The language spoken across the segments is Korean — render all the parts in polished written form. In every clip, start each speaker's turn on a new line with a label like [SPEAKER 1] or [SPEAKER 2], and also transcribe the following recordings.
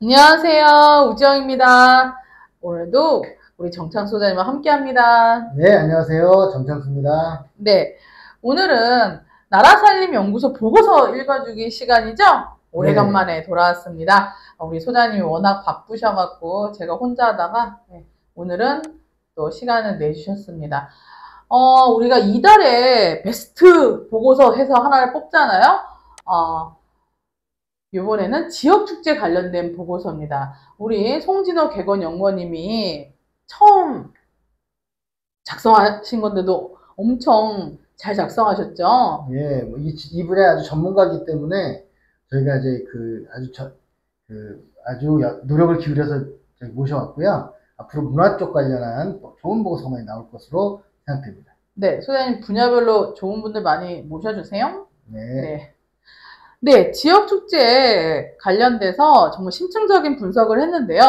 [SPEAKER 1] 안녕하세요. 우지영입니다. 오늘도 우리 정창 소장님과 함께 합니다.
[SPEAKER 2] 네, 안녕하세요. 정창수입니다.
[SPEAKER 1] 네. 오늘은 나라살림연구소 보고서 읽어주기 시간이죠?
[SPEAKER 2] 네,
[SPEAKER 1] 오래간만에 돌아왔습니다. 우리 소장님이 워낙 바쁘셔갖고 제가 혼자 하다가 오늘은 또 시간을 내주셨습니다. 우리가 이달에 베스트 보고서 해서 하나를 뽑잖아요. 이번에는 지역축제 관련된 보고서입니다. 우리 송진호 객원연구원님이 처음 작성하신 건데도 엄청 잘 작성하셨죠?
[SPEAKER 2] 예, 이분의 아주 전문가이기 때문에 저희가 이제 아주 노력을 기울여서 모셔왔고요. 앞으로 문화 쪽 관련한 좋은 보고서 많이 나올 것으로 생각됩니다.
[SPEAKER 1] 네, 소장님 분야별로 좋은 분들 많이 모셔주세요.
[SPEAKER 2] 네,
[SPEAKER 1] 네. 네, 지역축제 관련돼서 정말 심층적인 분석을 했는데요.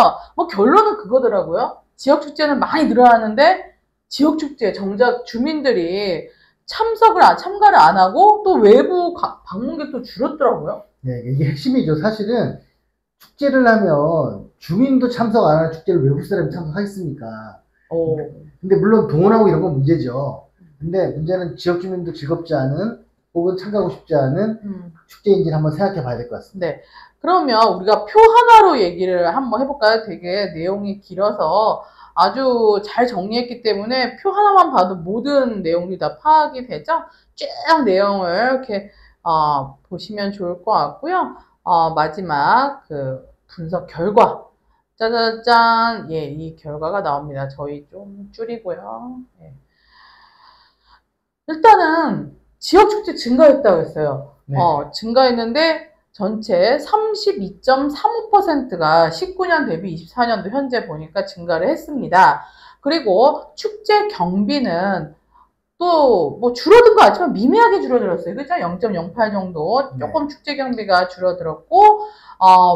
[SPEAKER 1] 결론은 그거더라고요. 지역축제는 많이 늘어나는데, 지역축제 정작 주민들이 참가를 안 하고, 또 외부 방문객도 줄었더라고요.
[SPEAKER 2] 네, 이게 핵심이죠. 사실은 축제를 하면 주민도 참석 안 하는 축제를 외부 사람이 참석하겠습니까?
[SPEAKER 1] 오.
[SPEAKER 2] 근데 물론 동원하고 이런 건 문제죠. 근데 문제는 지역 주민도 즐겁지 않은 혹은 참가하고 싶지 않은 축제인지를 한번 생각해 봐야 될 것 같습니다.
[SPEAKER 1] 네. 그러면 우리가 표 하나로 얘기를 한번 해볼까요? 되게 내용이 길어서 아주 잘 정리했기 때문에 표 하나만 봐도 모든 내용이 다 파악이 되죠? 쭉 내용을 이렇게 보시면 좋을 것 같고요. 마지막 그 분석 결과. 짜자잔. 예, 이 결과가 나옵니다. 저희 좀 줄이고요. 예. 일단은 지역축제 증가했다고 했어요.
[SPEAKER 2] 네.
[SPEAKER 1] 증가했는데 전체 32.35%가 19년 대비 24년도 현재 보니까 증가를 했습니다. 그리고 축제 경비는 또 뭐 줄어든 거 아니지만 미미하게 줄어들었어요. 그죠? 0.08 정도 조금 축제 경비가 줄어들었고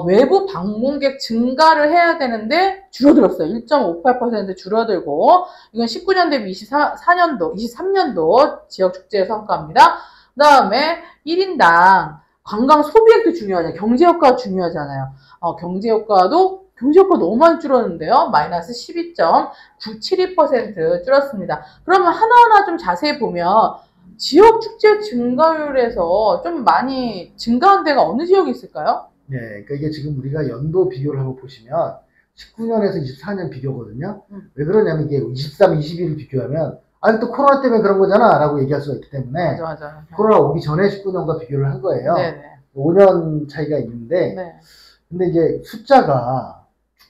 [SPEAKER 1] 외부 방문객 증가를 해야 되는데 줄어들었어요. 1.58% 줄어들고 이건 19년 대비 24년도, 23년도 지역 축제의 성과입니다. 그 다음에 1인당 관광 소비액도 중요하잖아요. 경제 효과가 중요하잖아요. 경제 효과도 너무 많이 줄었는데요. 마이너스 12.972% 줄었습니다. 그러면 하나하나 좀 자세히 보면 지역 축제 증가율에서 좀 많이 증가한 데가 어느 지역이 있을까요?
[SPEAKER 2] 네, 그러니까 이게 지금 우리가 연도 비교를 하고 보시면 19년에서 24년 비교거든요. 왜 그러냐면 이게 23, 22를 비교하면 또 코로나 때문에 그런 거잖아 라고 얘기할 수가 있기 때문에
[SPEAKER 1] 맞아.
[SPEAKER 2] 코로나 오기 전에 19년과 비교를 한 거예요.
[SPEAKER 1] 네네.
[SPEAKER 2] 5년 차이가 있는데
[SPEAKER 1] 네.
[SPEAKER 2] 근데 이제 숫자가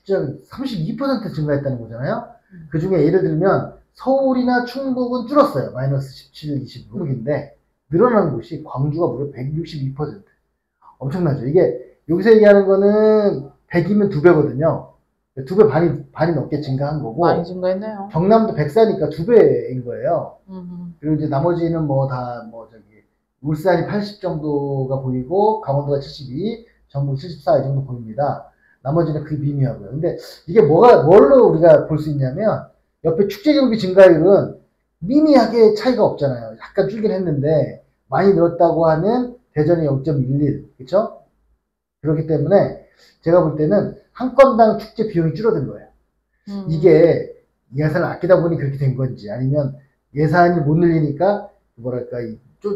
[SPEAKER 2] 32% 증가했다는 거잖아요. 그 중에 예를 들면 서울이나 충북은 줄었어요. 마이너스 17, 26인데 늘어난 곳이 광주가 무려 162%. 엄청나죠. 이게 여기서 얘기하는 거는 100이면 2배거든요. 2배 반이 넘게 증가한 거고.
[SPEAKER 1] 많이 증가했네요.
[SPEAKER 2] 경남도 104니까 2배인 거예요. 그리고 이제 나머지는 울산이 80 정도가 보이고, 강원도가 72, 전북 74 이 정도 보입니다. 나머지는 그 미미하고요. 근데 이게 뭘로 우리가 볼 수 있냐면, 옆에 축제 경비 증가율은 미미하게 차이가 없잖아요. 약간 줄긴 했는데, 많이 늘었다고 하는 대전이 0.11, 그쵸? 그렇기 때문에 제가 볼 때는 한 건당 축제 비용이 줄어든 거예요. 이게 예산을 아끼다 보니 그렇게 된 건지 아니면 예산이 못 늘리니까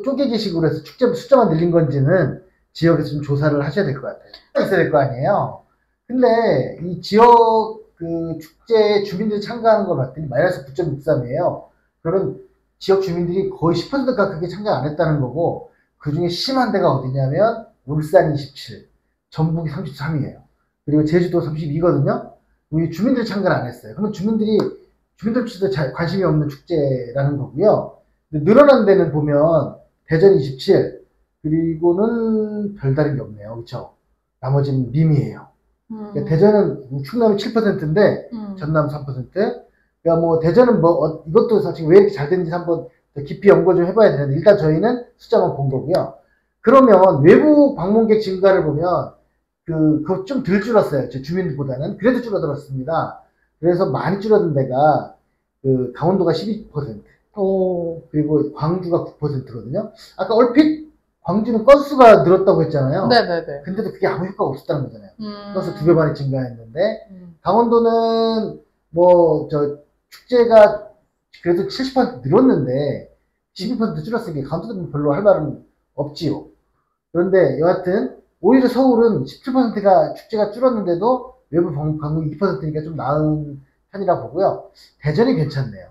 [SPEAKER 2] 쪼개기식으로 해서 축제 숫자만 늘린 건지는 지역에서 좀 조사를 하셔야 될 것 같아요. 있어야 될 거 아니에요. 근데 이 지역 그 축제에 주민들이 참가하는 걸 봤더니 마이너스 9.63이에요. 그러면 지역 주민들이 거의 10% 가깝게 참가 안 했다는 거고, 그 중에 심한 데가 어디냐면 울산 27, 전북이 33이에요. 그리고 제주도 32거든요. 우리 주민들이 참가를 안 했어요. 그러면 주민들도 관심이 없는 축제라는 거고요. 근데 늘어난 데는 보면 대전 27, 그리고는 별다른 게 없네요. 그렇죠? 나머지는 미미해요. 그러니까 대전은 충남이 7%인데 전남 3%. 그러니까 뭐 대전은 이것도 사실 왜 이렇게 잘 됐는지 한번 더 깊이 연구 좀 해봐야 되는데, 일단 저희는 숫자만 본 거고요. 그러면 외부 방문객 증가를 보면 그거 좀 덜 줄었어요. 제 주민들보다는. 그래도 줄어들었습니다. 그래서 많이 줄어든 데가 강원도가 12%.
[SPEAKER 1] 오.
[SPEAKER 2] 그리고 광주가 9%거든요. 아까 얼핏 광주는 건수가 늘었다고 했잖아요.
[SPEAKER 1] 네네네.
[SPEAKER 2] 근데도 그게 아무 효과가 없었다는 거잖아요. 건수 2배 반이 증가했는데, 강원도는 축제가 그래도 70% 늘었는데, 12% 줄었으니까 강원도는 별로 할 말은 없지요. 그런데 여하튼, 오히려 서울은 17%가 축제가 줄었는데도 외부 방문이 2%니까 좀 나은 편이라 보고요. 대전이 괜찮네요.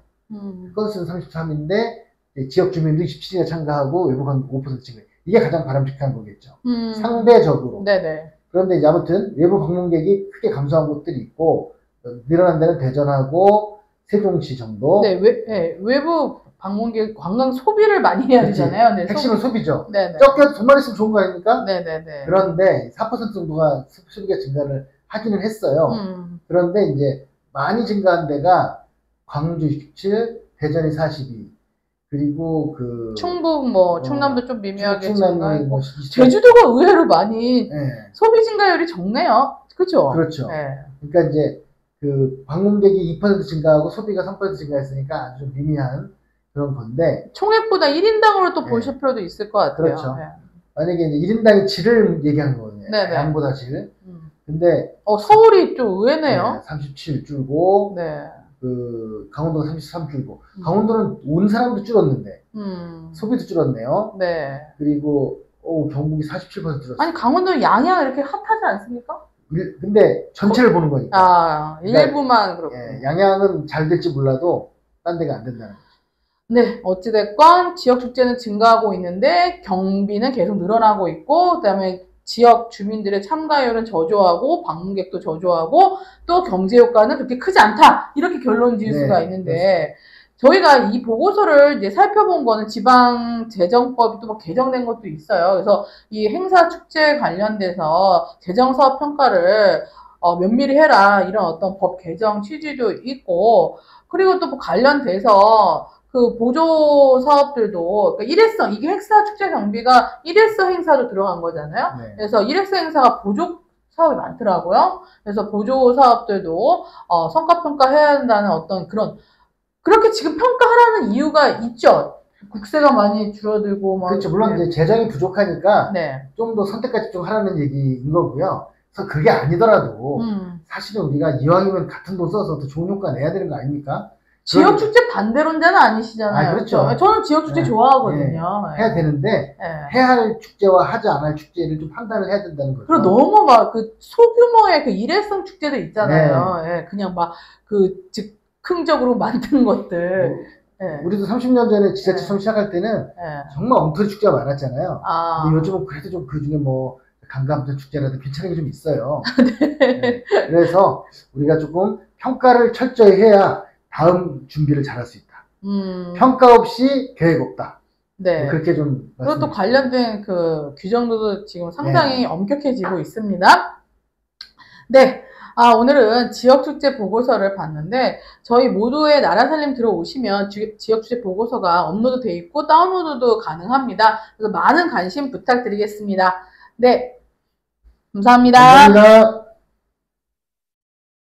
[SPEAKER 2] 건수는 33인데, 지역 주민도 27이나 참가하고 외부 방문 5% 증가. 이게 가장 바람직한 거겠죠. 상대적으로.
[SPEAKER 1] 네네.
[SPEAKER 2] 그런데 이제 아무튼 외부 방문객이 크게 감소한 곳들이 있고, 늘어난 데는 대전하고 세종시 정도.
[SPEAKER 1] 네, 외부 방문객 관광 소비를 많이 해야 되잖아요. 네,
[SPEAKER 2] 핵심은 소비죠.
[SPEAKER 1] 네네.
[SPEAKER 2] 적게 돈만 있으면 좋은 거 아닙니까?
[SPEAKER 1] 네네네.
[SPEAKER 2] 그런데 4% 정도가 소비가 증가를 하기는 했어요. 그런데 이제 많이 증가한 데가 광주 67, 대전이 42, 그리고
[SPEAKER 1] 충북 충남도 좀 미묘하게
[SPEAKER 2] 증가했고,
[SPEAKER 1] 제주도가 의외로 많이 소비 증가율이 적네요. 그죠?
[SPEAKER 2] 그렇죠.
[SPEAKER 1] 네.
[SPEAKER 2] 그러니까 이제 방문객이 2% 증가하고 소비가 3% 증가했으니까 아주 미미한 그런 건데,
[SPEAKER 1] 총액보다 1인당으로 또 보실 필요도 있을 것 같아요.
[SPEAKER 2] 그렇죠. 만약에 이제 1인당의 질을 얘기하는 거거든요.
[SPEAKER 1] 네네.
[SPEAKER 2] 양보다 질. 근데
[SPEAKER 1] 서울이 좀 의외네요.
[SPEAKER 2] 37 줄고, 강원도가 33 줄고, 강원도는 온 사람도 줄었는데, 소비도 줄었네요.
[SPEAKER 1] 네.
[SPEAKER 2] 그리고, 경북이 47% 줄었어요.
[SPEAKER 1] 아니, 강원도는 양양 이렇게 핫하지 않습니까?
[SPEAKER 2] 근데 전체를 보는 거니까.
[SPEAKER 1] 일부만 그렇고.
[SPEAKER 2] 양양은 잘 될지 몰라도, 딴 데가 안 된다는 거죠.
[SPEAKER 1] 네, 어찌됐건 지역 축제는 증가하고 있는데 경비는 계속 늘어나고 있고, 그다음에 지역 주민들의 참가율은 저조하고 방문객도 저조하고 또 경제 효과는 그렇게 크지 않다, 이렇게 결론 지을 수가 있는데, 저희가 이 보고서를 이제 살펴본 거는 지방재정법이 또 개정된 것도 있어요. 그래서 이 행사 축제 관련돼서 재정사업 평가를 면밀히 해라, 이런 어떤 법 개정 취지도 있고, 그리고 또 관련돼서 보조 사업들도, 그러니까 일회성, 이게 행사 축제 경비가 일회성 행사도 들어간 거잖아요. 그래서 일회성 행사가 보조 사업이 많더라고요. 그래서 보조 사업들도 성과 평가해야 한다는 어떤 그렇게 지금 평가하라는 이유가 있죠. 국세가 많이 줄어들고
[SPEAKER 2] 그렇죠. 물론 이제 재정이 부족하니까 좀 더 선택과 집중하라는 얘기인 거고요. 그래서 그게 아니더라도 사실은 우리가 이왕이면 같은 돈 써서 더 좋은 효과 내야 되는 거 아닙니까?
[SPEAKER 1] 지역축제 반대론자는 아니시잖아요.
[SPEAKER 2] 그렇죠.
[SPEAKER 1] 저는 지역축제 좋아하거든요.
[SPEAKER 2] 해야 되는데, 해야 할 축제와 하지 않을 축제를 좀 판단을 해야 된다는 거죠.
[SPEAKER 1] 그리고 너무 소규모의 일회성 축제들 있잖아요. 그냥 즉흥적으로 만든 것들.
[SPEAKER 2] 우리도 30년 전에 지자체 처음 시작할 때는 정말 엉터리 축제가 많았잖아요. 근데 요즘은 그래도 좀 그 중에 강감전 축제라도 괜찮은 게 좀 있어요. 그래서 우리가 조금 평가를 철저히 해야 다음 준비를 잘할 수 있다. 평가 없이 계획 없다. 그렇게 좀.
[SPEAKER 1] 그리고 또 관련된 규정도 지금 상당히 엄격해지고 있습니다. 네. 오늘은 지역축제 보고서를 봤는데, 저희 모두의 나라살림 들어오시면 지역축제 보고서가 업로드 돼 있고 다운로드도 가능합니다. 그래서 많은 관심 부탁드리겠습니다. 네. 감사합니다.
[SPEAKER 2] 감사합니다.